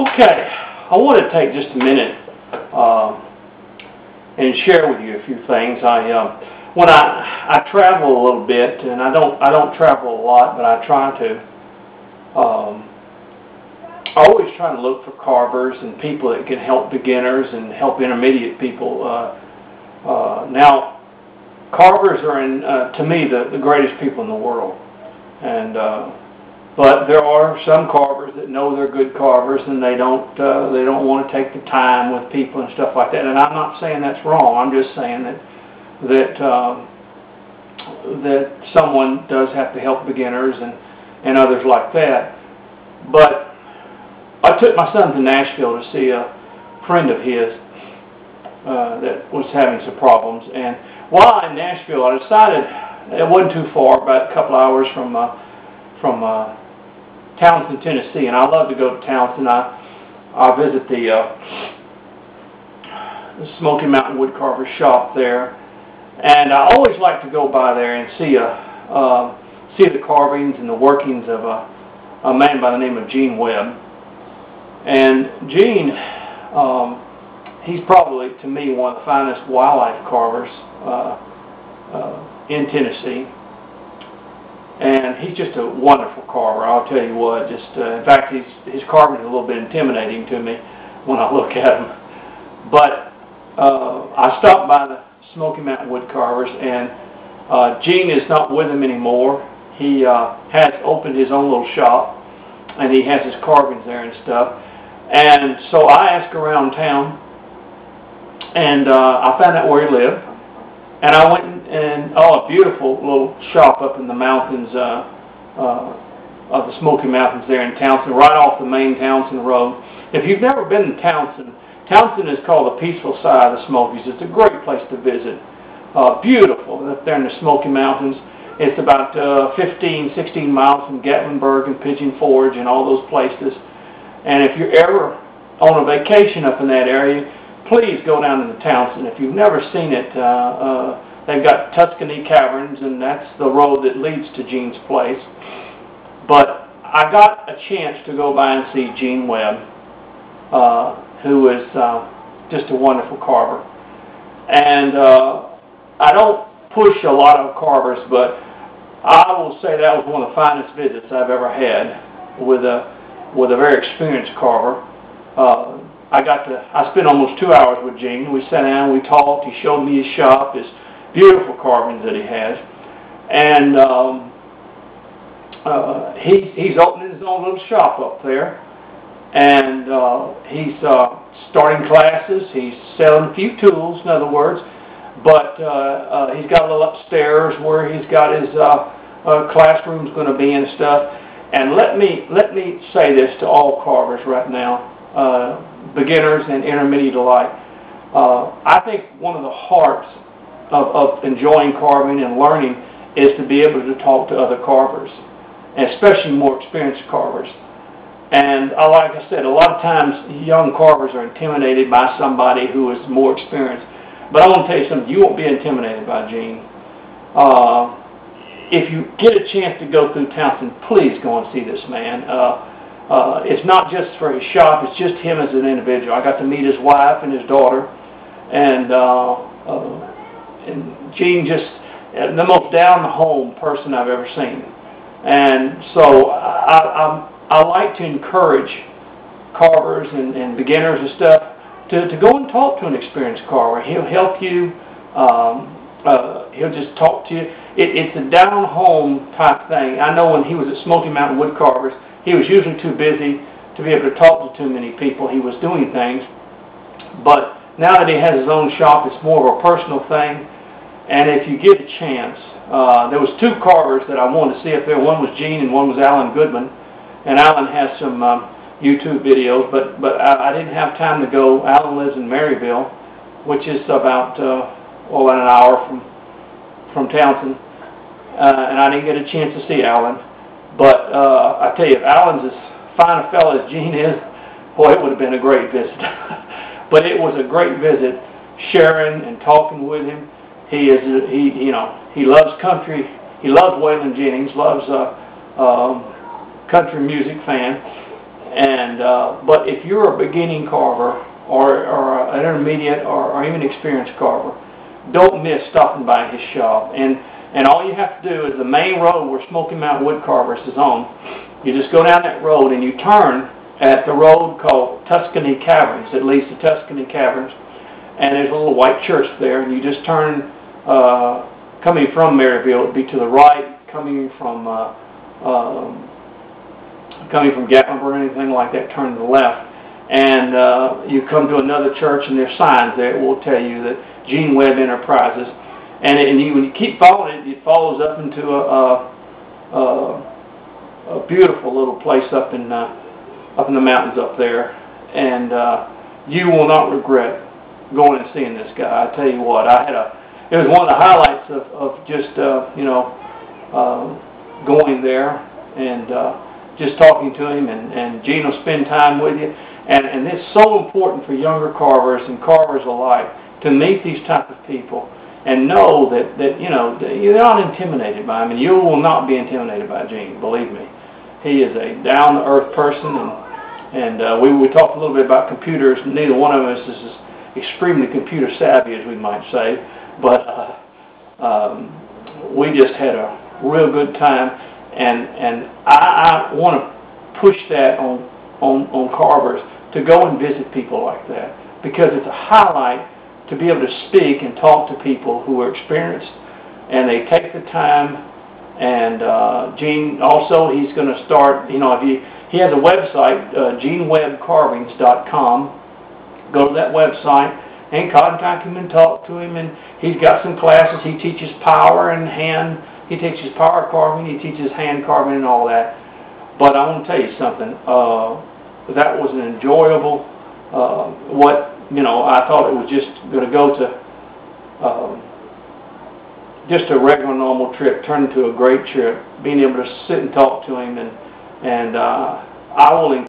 Okay, I want to take just a minute and share with you a few things. When I travel a little bit, and I don't travel a lot, but I try to. I always try to look for carvers and people that can help beginners and help intermediate people. Now, carvers are, to me, the greatest people in the world, and but there are some carvers that know they're good carvers, and they don't want to take the time with people and stuff like that. And I'm not saying that's wrong. I'm just saying that someone does have to help beginners and others like that. But I took my son to Nashville to see a friend of his that was having some problems. And while in Nashville, I decided it wasn't too far, about a couple hours from Townsend, Tennesse, and I love to go to Townsend. I visit the Smoky Mountain Woodcarver shop there, and I always like to go by there and see the carvings and the workings of a man by the name of Gene Webb. And Gene, he's probably, to me, one of the finest wildlife carvers in Tennessee. And he's just a wonderful carver. I'll tell you what. In fact, his carving is a little bit intimidating to me when I look at him. But I stopped by the Smoky Mountain Woodcarvers, and Gene is not with him anymore. He has opened his own little shop, and he has his carvings there and stuff. And so I asked around town, and I found out where he lived. And I went and a beautiful little shop up in the mountains of the Smoky Mountains there in Townsend, right off the main Townsend Road. If you've never been to Townsend, Townsend is called the peaceful side of the Smokies. It's a great place to visit. Beautiful up there in the Smoky Mountains. It's about 15, 16 miles from Gatlinburg and Pigeon Forge and all those places. And if you're ever on a vacation up in that area, please go down to the Townsend. If you've never seen it, they've got Tuscany Caverns, and that's the road that leads to Gene's place. But I got a chance to go by and see Gene Webb, who is just a wonderful carver. And I don't push a lot of carvers, but I will say that was one of the finest visits I've ever had with a very experienced carver. I spent almost 2 hours with Gene. We sat down, we talked, he showed me his shop, his beautiful carvings that he has. And he's opening his own little shop up there. And he's starting classes, he's selling a few tools, in other words. But he's got a little upstairs where he's got his classroom's going to be and stuff. And let me say this to all carvers right now. Beginners and intermediate alike. I think one of the hearts of enjoying carving and learning is to be able to talk to other carvers, and especially more experienced carvers. And like I said, a lot of times young carvers are intimidated by somebody who is more experienced. But I want to tell you something, you won't be intimidated by Gene. If you get a chance to go through Townsend, please go and see this man. It's not just for his shop, it's just him as an individual. I got to meet his wife and his daughter, and Gene just the most down-the-home person I've ever seen. And so I like to encourage carvers and beginners and stuff to go and talk to an experienced carver. He'll help you. He'll just talk to you. It's a down-home type thing. I know when he was at Smoky Mountain Woodcarvers, he was usually too busy to be able to talk to too many people. He was doing things. But now that he has his own shop, it's more of a personal thing. And if you get a chance, there was two carvers that I wanted to see up there. One was Gene and one was Alan Goodman. And Alan has some YouTube videos, but I didn't have time to go. Alan lives in Maryville, which is about an hour from Townsend. And I didn't get a chance to see Alan. But I tell you, if Alan's as fine a fellow as Gene is, boy, it would have been a great visit. But it was a great visit, sharing and talking with him. He loves country. He loves Waylon Jennings, loves country music fan. And but if you're a beginning carver or an intermediate or even experienced carver, don't miss stopping by his shop. And all you have to do is the main road where Smoky Mountain Wood Carvers is on. You just go down that road and you turn at the road called Tuscany Caverns. It leads to Tuscany Caverns, and there's a little white church there. And you just turn coming from Maryville, it'd be to the right. Coming from Gatlinburg or anything like that, turn to the left, and you come to another church, and there's signs there that will tell you that Gene Webb Enterprises. And when you keep following it, it follows up into a beautiful little place up in the mountains up there, and you will not regret going and seeing this guy. I tell you what, it was one of the highlights of just going there and just talking to him, and Gene will spend time with you, and it's so important for younger carvers and carvers alike to meet these type of people and know that you're not intimidated by him, and you will not be intimidated by Gene. Believe me, he is a down-to-earth person, and we talked a little bit about computers. Neither one of us is extremely computer savvy, as we might say, but we just had a real good time, and I want to push that on carvers to go and visit people like that, because it's a highlight to be able to speak and talk to people who are experienced, and they take the time. And Gene also, he's going to start, he has a website, GeneWebbCarvings.com. Go to that website and contact him and talk to him, and he's got some classes. He teaches power and hand. He teaches power carving. He teaches hand carving and all that. But I want to tell you something. That was an enjoyable. I thought it was just going to go to just a regular normal trip, turned into a great trip. Being able to sit and talk to him, and I will